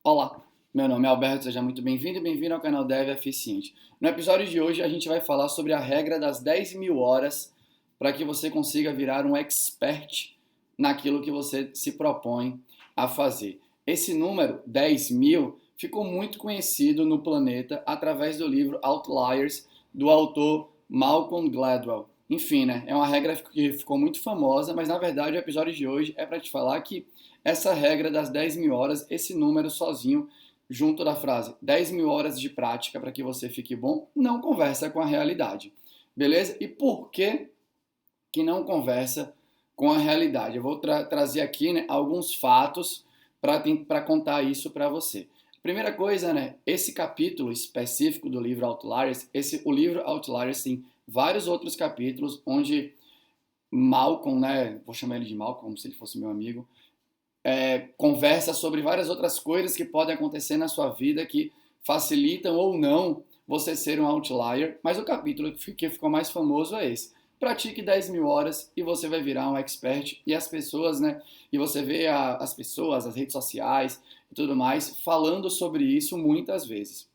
Olá, meu nome é Alberto, seja muito bem-vindo e bem-vindo ao canal Dev Eficiente. No episódio de hoje a gente vai falar sobre a regra das 10.000 horas para que você consiga virar um expert naquilo que você se propõe a fazer. Esse número, 10.000, ficou muito conhecido no planeta através do livro Outliers, do autor Malcolm Gladwell. Enfim, né? É uma regra que ficou muito famosa, mas na verdade o episódio de hoje é para te falar que essa regra das 10.000 horas, esse número sozinho, junto da frase 10.000 horas de prática para que você fique bom, não conversa com a realidade. Beleza? E por que não conversa com a realidade? Eu vou trazer aqui, né, alguns fatos para contar isso para você. Primeira coisa, né, esse capítulo específico do livro Outliers, o livro Outliers tem vários outros capítulos onde Malcolm, né, vou chamar ele de Malcolm como se ele fosse meu amigo, conversa sobre várias outras coisas que podem acontecer na sua vida que facilitam ou não você ser um outlier, mas o capítulo que ficou mais famoso é esse. Pratique 10.000 horas e você vai virar um expert. E as pessoas, né? E você vê as pessoas, as redes sociais e tudo mais falando sobre isso muitas vezes.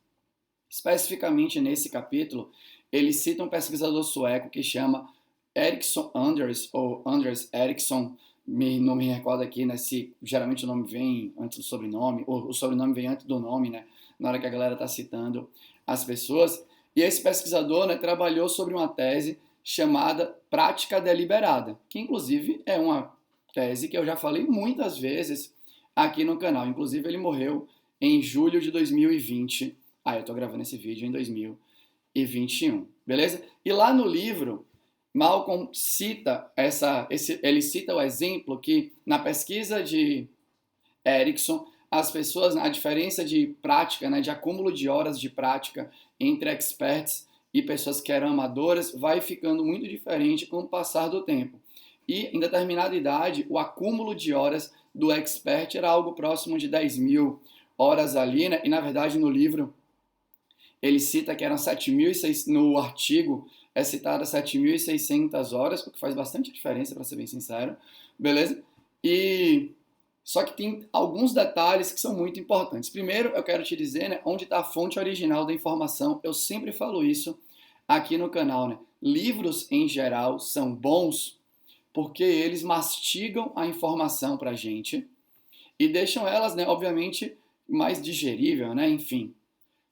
Especificamente nesse capítulo, ele cita um pesquisador sueco que chama Ericsson Anders, ou Anders Ericsson, não me recordo aqui, né, se geralmente o nome vem antes do sobrenome, ou o sobrenome vem antes do nome, né, na hora que a galera está citando as pessoas. E esse pesquisador, né, trabalhou sobre uma tese chamada prática deliberada, que inclusive é uma tese que eu já falei muitas vezes aqui no canal. Inclusive ele morreu em julho de 2020. Eu estou gravando esse vídeo em 2021, beleza? E lá no livro, Malcolm cita ele cita o exemplo que na pesquisa de Ericsson, as pessoas, a diferença de prática, né, de acúmulo de horas de prática entre experts e pessoas que eram amadoras, vai ficando muito diferente com o passar do tempo. E em determinada idade, o acúmulo de horas do expert era algo próximo de 10.000 horas ali, né? E na verdade no livro ele cita que eram 7.600, no artigo é citada 7.600 horas, o que faz bastante diferença, para ser bem sincero, beleza? E só que tem alguns detalhes que são muito importantes. Primeiro, eu quero te dizer, né, onde está a fonte original da informação. Eu sempre falo isso aqui no canal, né? Livros, em geral, são bons porque eles mastigam a informação para a gente e deixam elas, né, obviamente, mais digerível, né? Enfim.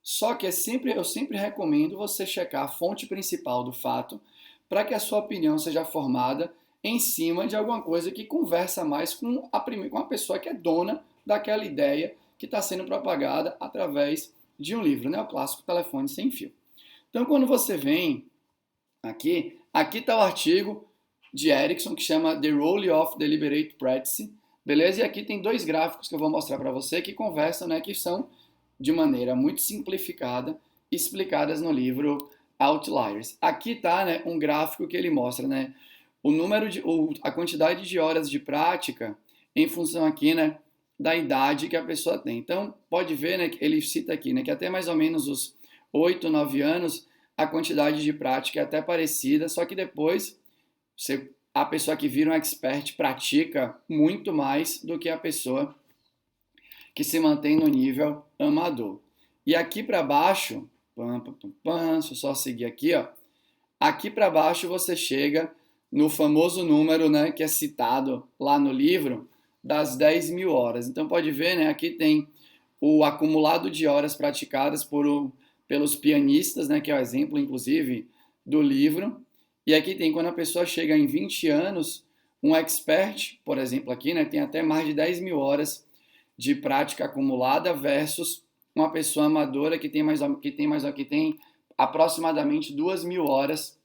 Só que eu sempre recomendo você checar a fonte principal do fato para que a sua opinião seja formada em cima de alguma coisa que conversa mais com a pessoa que é dona daquela ideia que está sendo propagada através de um livro, né? O clássico telefone sem fio. Então, quando você vem aqui está o artigo de Ericsson que chama The Role of Deliberate Practice, beleza? E aqui tem dois gráficos que eu vou mostrar para você que conversam, né? Que são de maneira muito simplificada, explicadas no livro Outliers. Aqui está, né, um gráfico que ele mostra, né, a quantidade de horas de prática em função aqui, né, da idade que a pessoa tem. Então, pode ver, né, que ele cita aqui, né, que até mais ou menos os 8, 9 anos, a quantidade de prática é até parecida, só que depois a pessoa que vira um expert pratica muito mais do que a pessoa que se mantém no nível amador. E aqui para baixo, deixa eu só seguir aqui, ó. Aqui para baixo você chega no famoso número, né, que é citado lá no livro, das 10.000 horas. Então pode ver, né, aqui tem o acumulado de horas praticadas pelos pianistas, né, que é o exemplo, inclusive, do livro. E aqui tem quando a pessoa chega em 20 anos, um expert, por exemplo, aqui, né, tem até mais de 10.000 horas de prática acumulada versus uma pessoa amadora que tem aproximadamente 2.000 horas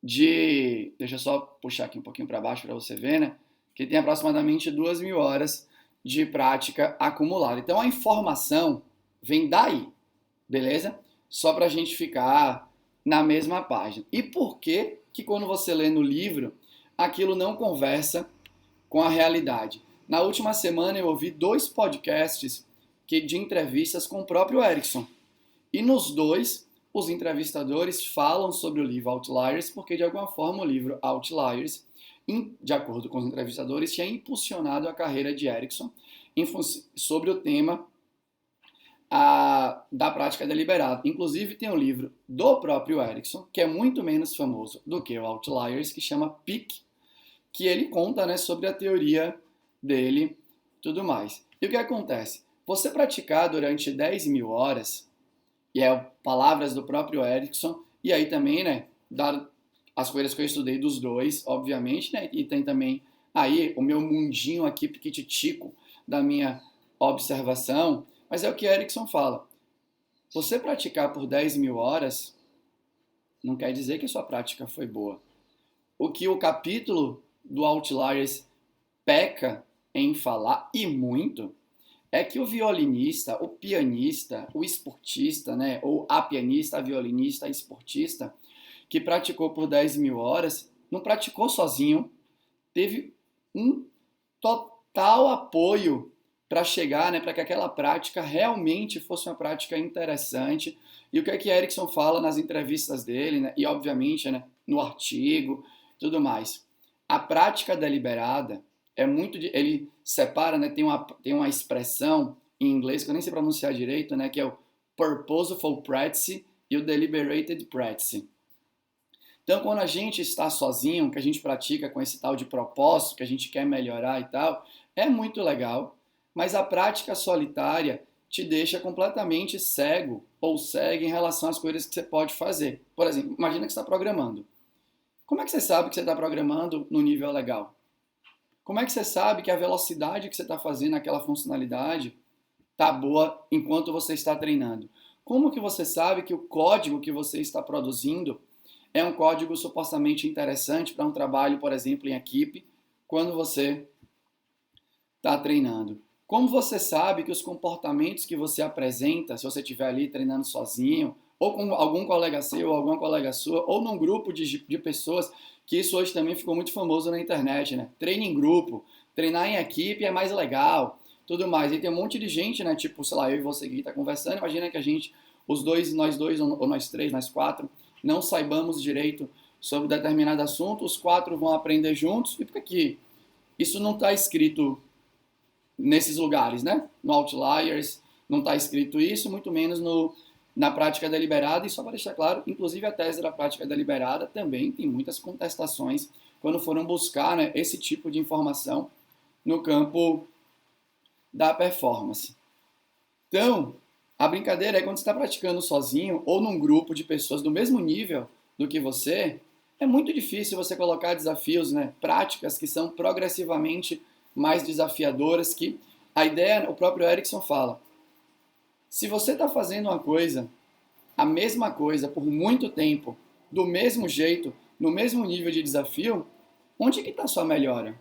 de... Deixa eu só puxar aqui um pouquinho para baixo para você ver, né? Que tem aproximadamente 2.000 horas de prática acumulada. Então a informação vem daí, beleza? Só para a gente ficar na mesma página. E por que quando você lê no livro, aquilo não conversa com a realidade? Na última semana eu ouvi 2 podcasts de entrevistas com o próprio Ericsson. E nos 2, os entrevistadores falam sobre o livro Outliers, porque de alguma forma o livro Outliers, de acordo com os entrevistadores, tinha impulsionado a carreira de Ericsson. sobre o tema da prática deliberada. Inclusive tem um livro do próprio Erickson, que é muito menos famoso do que o Outliers, que chama Peak, que ele conta, né, sobre a teoria dele e tudo mais. E o que acontece? Você praticar durante 10 mil horas, e é palavras do próprio Erickson, e aí também, né, dado as coisas que eu estudei dos dois, obviamente, né, e tem também aí o meu mundinho aqui piquititico da minha observação, mas é o que Erickson fala. Você praticar por 10 mil horas não quer dizer que a sua prática foi boa. O que o capítulo do Outliers peca em falar, e muito, é que o violinista, o pianista, o esportista, né, ou a pianista, a violinista, a esportista, que praticou por 10 mil horas, não praticou sozinho, teve um total apoio para chegar, né, para que aquela prática realmente fosse uma prática interessante. E o que é que Erickson fala nas entrevistas dele, né, e obviamente, né, no artigo, tudo mais. A prática deliberada é muito ele separa, né, tem uma expressão em inglês que eu nem sei pronunciar direito, né, que é o purposeful practice e o deliberated practice. Então, quando a gente está sozinho, que a gente pratica com esse tal de propósito, que a gente quer melhorar e tal, é muito legal, mas a prática solitária te deixa completamente cego ou cega em relação às coisas que você pode fazer. Por exemplo, imagina que você está programando. Como é que você sabe que você está programando no nível legal? Como é que você sabe que a velocidade que você está fazendo aquela funcionalidade está boa enquanto você está treinando? Como que você sabe que o código que você está produzindo é um código supostamente interessante para um trabalho, por exemplo, em equipe, quando você está treinando? Como você sabe que os comportamentos que você apresenta, se você estiver ali treinando sozinho, ou com algum colega seu, ou alguma colega sua, ou num grupo de pessoas, que isso hoje também ficou muito famoso na internet, né? Treine em grupo, treinar em equipe é mais legal, tudo mais. E tem um monte de gente, né? Tipo, sei lá, eu e você que está conversando, imagina que a gente, nós dois, ou nós três, nós quatro, não saibamos direito sobre determinado assunto, os quatro vão aprender juntos, e por que isso não está escrito nesses lugares, né? No Outliers não está escrito isso, muito menos na prática deliberada, e só para deixar claro, inclusive a tese da prática deliberada também tem muitas contestações quando foram buscar, né, esse tipo de informação no campo da performance. Então, a brincadeira é quando você está praticando sozinho ou num grupo de pessoas do mesmo nível do que você, é muito difícil você colocar desafios, né, práticas que são progressivamente mais desafiadoras, que a ideia, o próprio Erickson fala, se você está fazendo uma coisa, a mesma coisa, por muito tempo, do mesmo jeito, no mesmo nível de desafio, onde que está a sua melhora?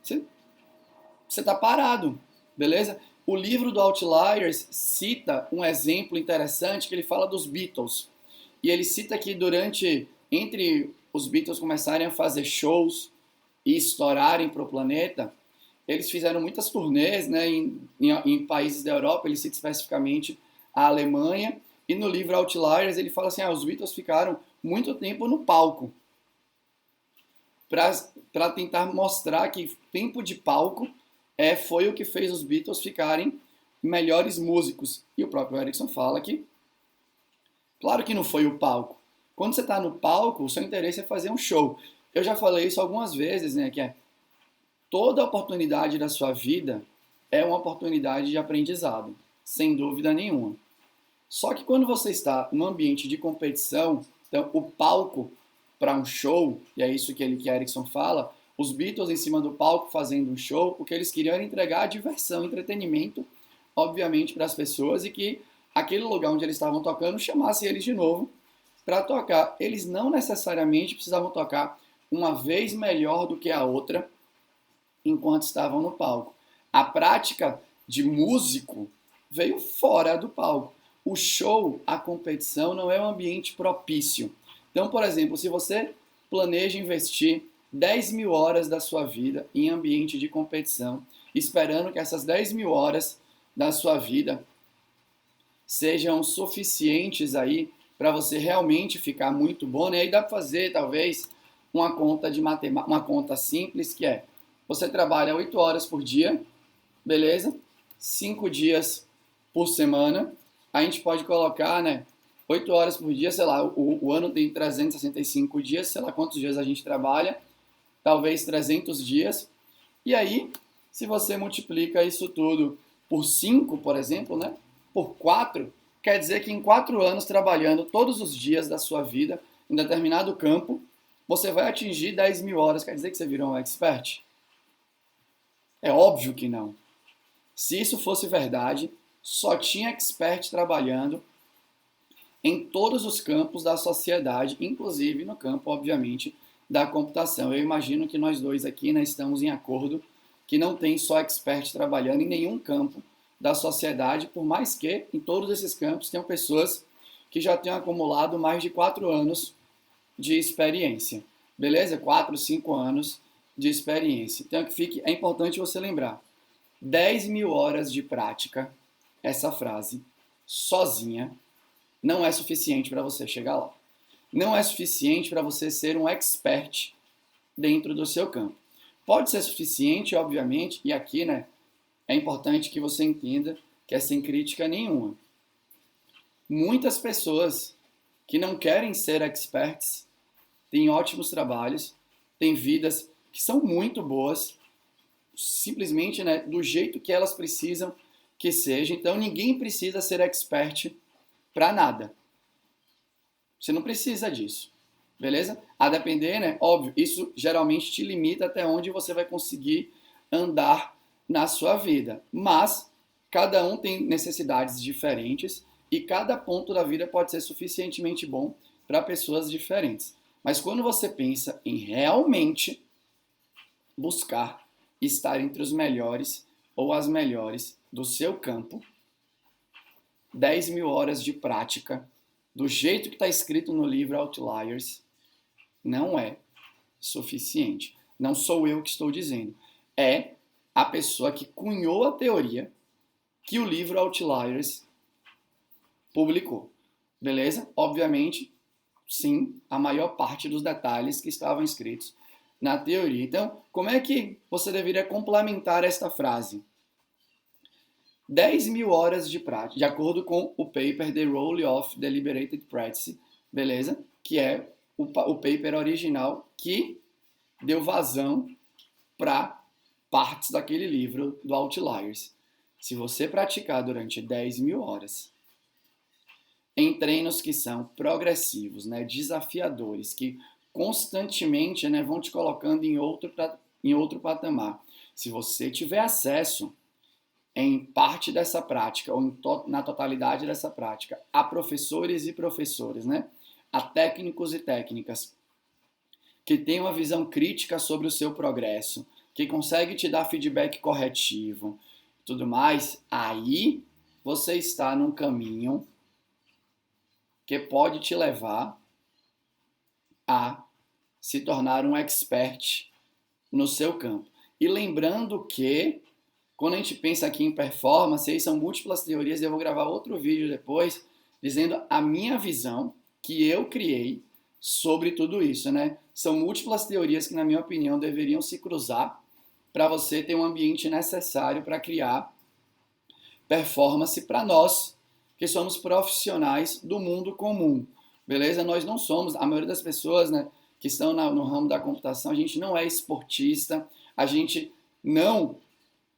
Você está parado, beleza? O livro do Outliers cita um exemplo interessante que ele fala dos Beatles. E ele cita que entre os Beatles começarem a fazer shows e estourarem para o planeta, eles fizeram muitas turnês, né, em países da Europa, ele cita especificamente a Alemanha, e no livro Outliers ele fala assim, os Beatles ficaram muito tempo no palco, para tentar mostrar que tempo de palco foi o que fez os Beatles ficarem melhores músicos. E o próprio Erickson fala que, claro que não foi o palco. Quando você está no palco, o seu interesse é fazer um show. Eu já falei isso algumas vezes, né, que toda oportunidade da sua vida é uma oportunidade de aprendizado, sem dúvida nenhuma. Só que quando você está num ambiente de competição, então o palco para um show, e é isso que Erickson fala, os Beatles em cima do palco fazendo um show, o que eles queriam era entregar diversão, entretenimento, obviamente, para as pessoas, e que aquele lugar onde eles estavam tocando chamasse eles de novo para tocar. Eles não necessariamente precisavam tocar uma vez melhor do que a outra enquanto estavam no palco. A prática de músico veio fora do palco. O show, a competição, não é um ambiente propício. Então, por exemplo, se você planeja investir 10 mil horas da sua vida em ambiente de competição, esperando que essas 10 mil horas da sua vida sejam suficientes aí para você realmente ficar muito bom, né? Aí dá para fazer, talvez, uma conta de matemática, uma conta simples, que é Você trabalha 8 horas por dia, beleza? 5 dias por semana. A gente pode colocar, né? 8 horas por dia, sei lá, o ano tem 365 dias, sei lá quantos dias a gente trabalha, talvez 300 dias. E aí, se você multiplica isso tudo por 5, por exemplo, né? Por 4, quer dizer que em 4 anos trabalhando todos os dias da sua vida em determinado campo, você vai atingir 10 mil horas. Quer dizer que você virou um expert? É óbvio que não. Se isso fosse verdade, só tinha expert trabalhando em todos os campos da sociedade, inclusive no campo, obviamente, da computação. Eu imagino que nós dois aqui, né, estamos em acordo que não tem só expert trabalhando em nenhum campo da sociedade, por mais que em todos esses campos tenham pessoas que já tenham acumulado mais de 4 anos de experiência. Beleza? 4, 5 anos de experiência. Então é importante você lembrar. 10 mil horas de prática, essa frase, sozinha, não é suficiente para você chegar lá. Não é suficiente para você ser um expert dentro do seu campo. Pode ser suficiente, obviamente, e aqui, né, é importante que você entenda que é sem crítica nenhuma. Muitas pessoas que não querem ser experts têm ótimos trabalhos, têm vidas que são muito boas, simplesmente, né, do jeito que elas precisam que seja. Então, ninguém precisa ser expert para nada. Você não precisa disso, beleza? A depender, né? Óbvio, isso geralmente te limita até onde você vai conseguir andar na sua vida. Mas cada um tem necessidades diferentes e cada ponto da vida pode ser suficientemente bom para pessoas diferentes. Mas quando você pensa em realmente buscar estar entre os melhores ou as melhores do seu campo, 10 mil horas de prática, do jeito que está escrito no livro Outliers, não é suficiente. Não sou eu que estou dizendo. É a pessoa que cunhou a teoria que o livro Outliers publicou. Beleza? Obviamente, sim, a maior parte dos detalhes que estavam escritos na teoria. Então, como é que você deveria complementar esta frase? 10 mil horas de prática, de acordo com o paper The Role of Deliberated Practice, beleza? Que é o paper original que deu vazão para partes daquele livro do Outliers. Se você praticar durante 10 mil horas em treinos que são progressivos, né, desafiadores, que constantemente, né, vão te colocando em outro patamar. Se você tiver acesso em parte dessa prática, ou na totalidade dessa prática, a professores e professores, né? A técnicos e técnicas que têm uma visão crítica sobre o seu progresso, que consegue te dar feedback corretivo, tudo mais, aí você está num caminho que pode te levar a se tornar um expert no seu campo. E lembrando que quando a gente pensa aqui em performance, aí são múltiplas teorias, e eu vou gravar outro vídeo depois, dizendo a minha visão que eu criei sobre tudo isso, né? São múltiplas teorias que, na minha opinião, deveriam se cruzar para você ter um ambiente necessário para criar performance para nós, que somos profissionais do mundo comum, beleza? Nós não somos, a maioria das pessoas, né, que estão no ramo da computação, a gente não é esportista, a gente não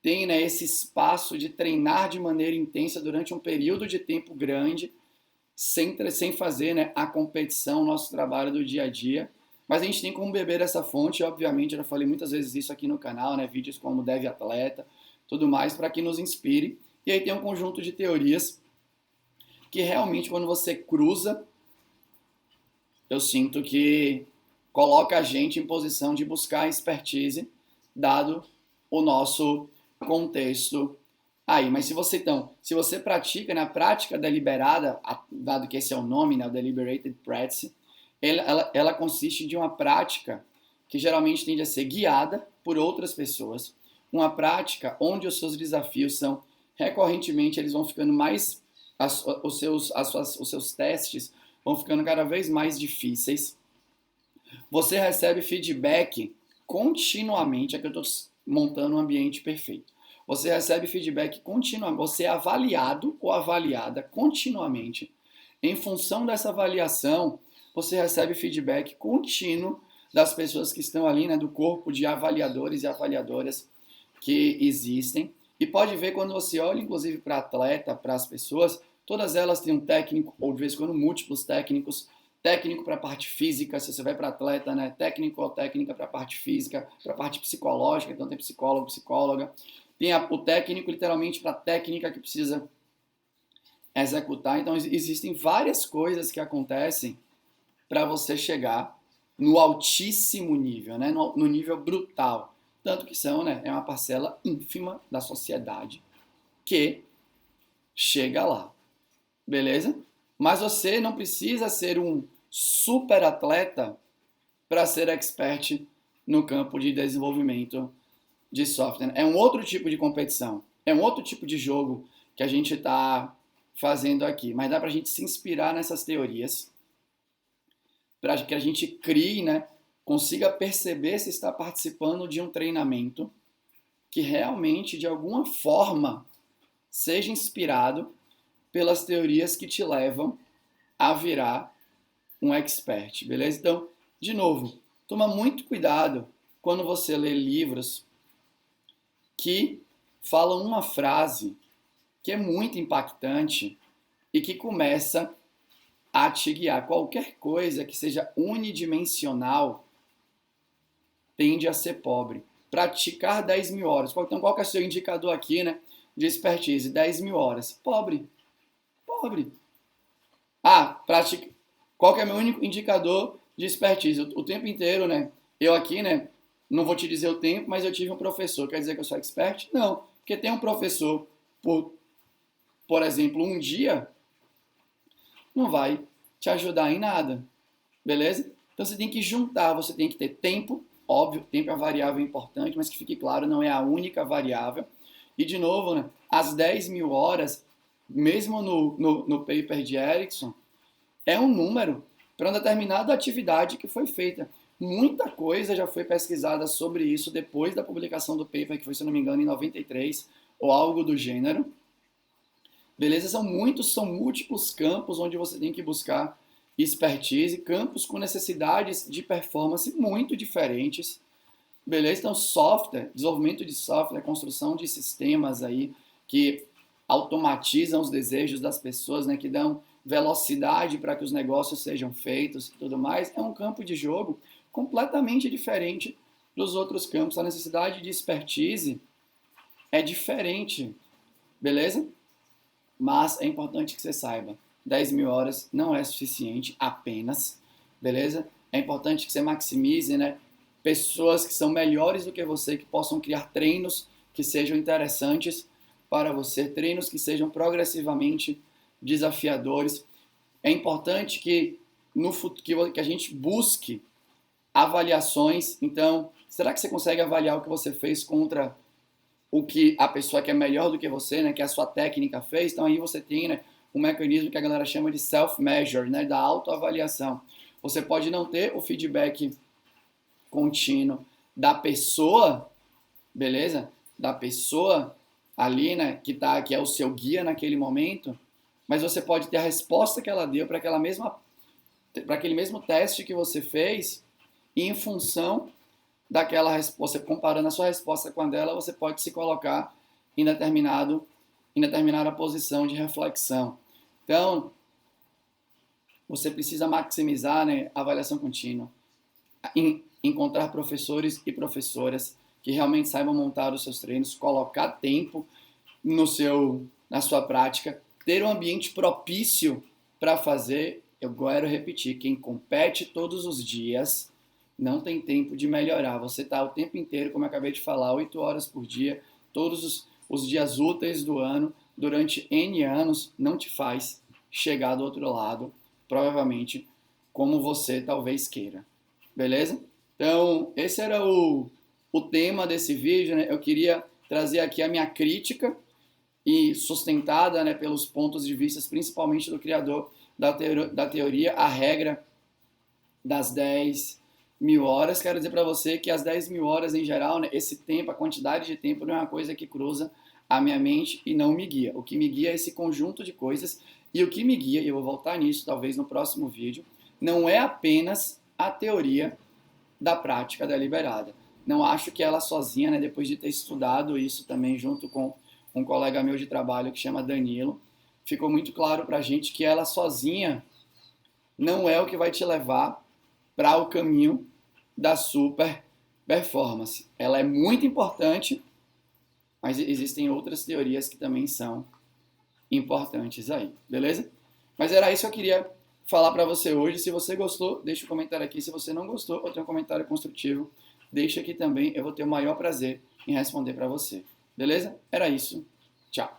tem, né, esse espaço de treinar de maneira intensa durante um período de tempo grande, sem fazer, né, a competição, o nosso trabalho do dia a dia. Mas a gente tem como beber essa fonte, obviamente, eu já falei muitas vezes isso aqui no canal, né, vídeos como Dev Atleta, tudo mais, para que nos inspire. E aí tem um conjunto de teorias que realmente, quando você cruza, eu sinto que coloca a gente em posição de buscar expertise, dado o nosso contexto aí. Mas se você pratica na prática deliberada, dado que esse é o nome, né, o Deliberated Practice, ela consiste de uma prática que geralmente tende a ser guiada por outras pessoas, uma prática onde os seus desafios são, recorrentemente, eles vão ficando mais, os seus testes vão ficando cada vez mais difíceis. Você recebe feedback continuamente, é que eu estou montando um ambiente perfeito. Você recebe feedback continuamente, você é avaliado ou avaliada continuamente. Em função dessa avaliação, você recebe feedback contínuo das pessoas que estão ali, né, do corpo de avaliadores e avaliadoras que existem. E pode ver quando você olha, inclusive, para atleta, para as pessoas, todas elas têm um técnico, ou de vez em quando múltiplos técnicos, técnico para a parte física, se você vai para atleta, né, técnico ou técnica para a parte física, para a parte psicológica, então tem psicólogo, psicóloga. Tem o técnico, literalmente, para a técnica que precisa executar. Então, existem várias coisas que acontecem para você chegar no altíssimo nível, né? No nível brutal. Tanto que são, né? É uma parcela ínfima da sociedade que chega lá. Beleza? Mas você não precisa ser um super atleta para ser expert no campo de desenvolvimento de software. É um outro tipo de competição. É um outro tipo de jogo que a gente está fazendo aqui. Mas dá para a gente se inspirar nessas teorias para que a gente crie, né, consiga perceber se está participando de um treinamento que realmente, de alguma forma, seja inspirado pelas teorias que te levam a virar um expert, beleza? Então, de novo, toma muito cuidado quando você lê livros que falam uma frase que é muito impactante e que começa a te guiar. Qualquer coisa que seja unidimensional tende a ser pobre. Praticar 10 mil horas. Então, qual que é o seu indicador aqui, né, de expertise? 10 mil horas. Pobre. Pobre. Qual que é o meu único indicador de expertise? O tempo inteiro, né? Eu aqui, né, não vou te dizer o tempo, mas eu tive um professor. Quer dizer que eu sou expert? Não. Porque tem um professor, por exemplo, um dia, não vai te ajudar em nada. Beleza? Então você tem que juntar, você tem que ter tempo, óbvio, tempo é uma variável importante, mas que fique claro, não é a única variável. E de novo, né, as 10 mil horas, mesmo no paper de Erickson, é um número para uma determinada atividade que foi feita. Muita coisa já foi pesquisada sobre isso depois da publicação do paper, que foi, se não me engano, em 93, ou algo do gênero. Beleza? São múltiplos campos onde você tem que buscar expertise, campos com necessidades de performance muito diferentes. Beleza? Então, software, desenvolvimento de software, construção de sistemas aí que automatizam os desejos das pessoas, né, que dão velocidade para que os negócios sejam feitos e tudo mais, é um campo de jogo completamente diferente dos outros campos. A necessidade de expertise é diferente, beleza? Mas é importante que você saiba, 10 mil horas não é suficiente apenas, beleza? É importante que você maximize, né, pessoas que são melhores do que você, que possam criar treinos que sejam interessantes para você, treinos que sejam progressivamente desafiadores. É importante que no futuro que a gente busque avaliações. Então, será que você consegue avaliar o que você fez contra o que a pessoa que é melhor do que você, né, que a sua técnica fez? Então aí você tem, né, um mecanismo que a galera chama de self-measure, né, da autoavaliação. Você pode não ter o feedback contínuo da pessoa, beleza? Da pessoa ali, né, que é o seu guia naquele momento, mas você pode ter a resposta que ela deu para aquele mesmo teste que você fez, e em função daquela resposta, comparando a sua resposta com a dela, você pode se colocar em determinada posição de reflexão. Então, você precisa maximizar, né, a avaliação contínua, encontrar professores e professoras que realmente saibam montar os seus treinos, colocar tempo na sua prática, ter um ambiente propício para fazer. Eu quero repetir, quem compete todos os dias não tem tempo de melhorar. Você está o tempo inteiro, como eu acabei de falar, 8 horas por dia, todos os dias úteis do ano, durante N anos, não te faz chegar do outro lado, provavelmente, como você talvez queira. Beleza? Então, esse era o tema desse vídeo, né? Eu queria trazer aqui a minha crítica e sustentada, né, pelos pontos de vista, principalmente do criador da teoria, a regra das 10 mil horas, quero dizer para você que as 10 mil horas em geral, né, esse tempo, a quantidade de tempo não é uma coisa que cruza a minha mente e não me guia. O que me guia é esse conjunto de coisas e o que me guia, e eu vou voltar nisso talvez no próximo vídeo, não é apenas a teoria da prática deliberada. Não acho que ela sozinha, né, depois de ter estudado isso também junto com um colega meu de trabalho que chama Danilo, ficou muito claro para a gente que ela sozinha não é o que vai te levar para o caminho da super performance. Ela é muito importante, mas existem outras teorias que também são importantes aí, beleza? Mas era isso que eu queria falar para você hoje. Se você gostou, deixa um comentário aqui. Se você não gostou ou tem um comentário construtivo, deixa aqui também. Eu vou ter o maior prazer em responder para você. Beleza? Era isso. Tchau.